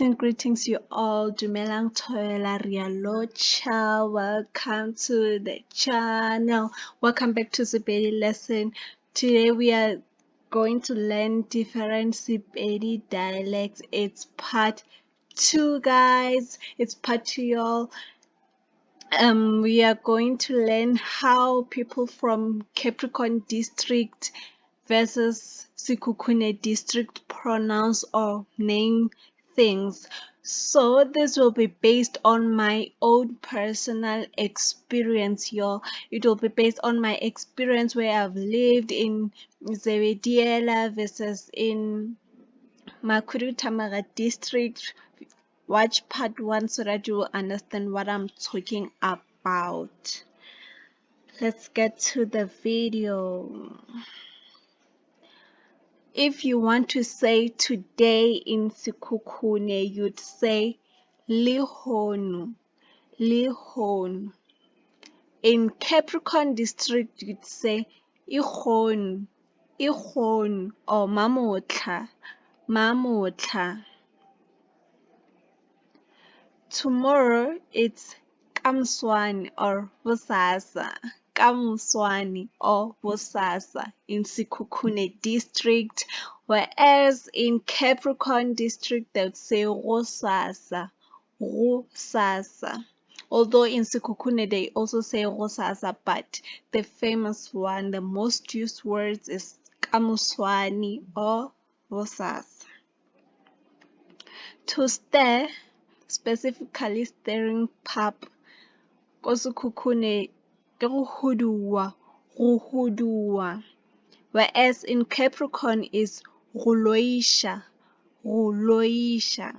And greetings you all. Dumelang Toela Rialocha. Welcome to the channel. Welcome back to Sepedi lesson. Today we are going to learn different Sepedi dialects. It's part 2, guys. It's part 2, y'all. We are going to learn how people from Capricorn district versus Sekhukhune district pronounce or name things. So this will be based on my own personal experience, y'all. It will be based on my experience where I've lived in Zebediela versus in Makuru Tamaga district. Watch part 1 so that you will understand what I'm talking about. Let's get to the video. If you want to say today in Sekhukhune, you'd say lihonu, lihonu. In Capricorn district, you'd say ikhonu, ikhonu, or mamotla, mamotla. Tomorrow it's kamswani or vusasa, kamswani or vusasa in Sekhukhune district, whereas in Capricorn district they would say rosasa, rosasa. Although in Sekhukhune they also say rosasa, but the famous one, the most used words is kamswani or vusasa. To stare, specifically stirring pap, ko Sekhukhune ke go huduwa, whereas in Capricorn is go loisha, go loisha.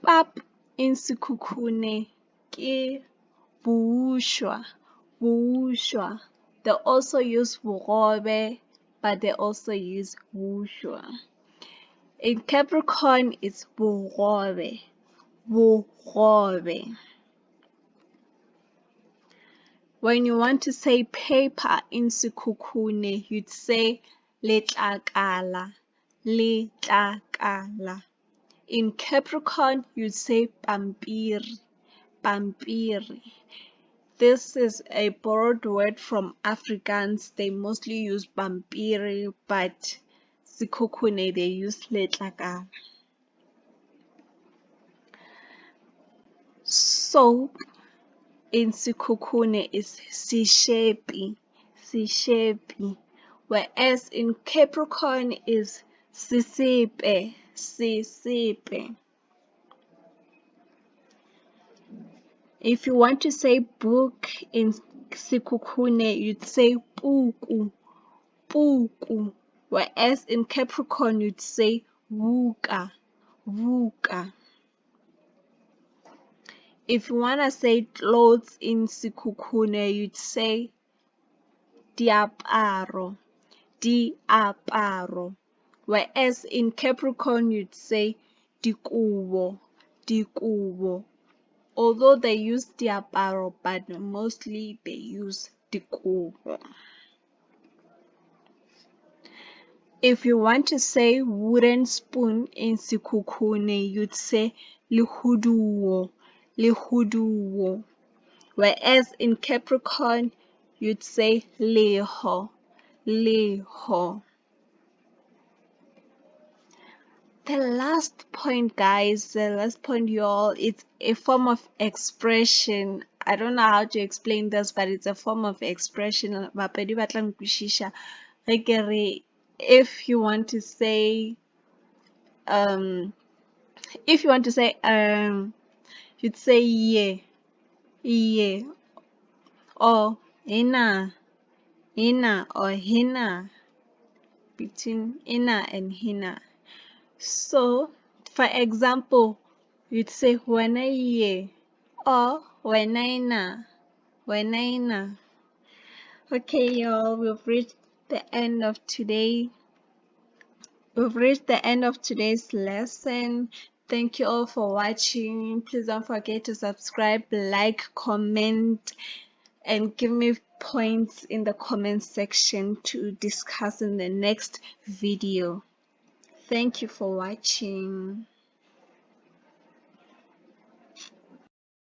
Pap in Sekhukhune ke buushwa, buushwa. They also use bogobe, but they also use buushwa. In Capricorn it's bogobe, bogobe. When you want to say paper in Sekhukhune, you'd say letlakala, letlakala. In Capricorn, you'd say pampiri, pampiri. This is a borrowed word from Afrikaans. They mostly use pampiri, but Sekhukhune they use letlakala. Soap in Sekhukhune is sishepi, sishepi, whereas in Capricorn is sisipe, sisipe. If you want to say book in Sekhukhune, you'd say puku, puku, whereas in Capricorn you'd say vuka, vuka. If you want to say clothes in Sekhukhune, you'd say diaparo, diaparo, whereas in Capricorn you'd say dikubo, dikubo. Although they use diaparo, but mostly they use dikubo. If you want to say wooden spoon in Sekhukhune, you'd say lihuduwo, lihuduwo, whereas in Capricorn you'd say leho, leho. The last point, guys, the last point, y'all, it's a form of expression. I don't know how to explain this, but it's a form of expression. If you want to say, you'd say yeah, yeah, or hina, hina, or hina, between hina and hina. So, for example, you'd say wena ye or wenaina, wenaina. Okay, y'all, we've reached the end of today. We've reached the end of today's lesson. Thank you all for watching. Please don't forget to subscribe, like, comment, and give me points in the comment section to discuss in the next video. Thank you for watching.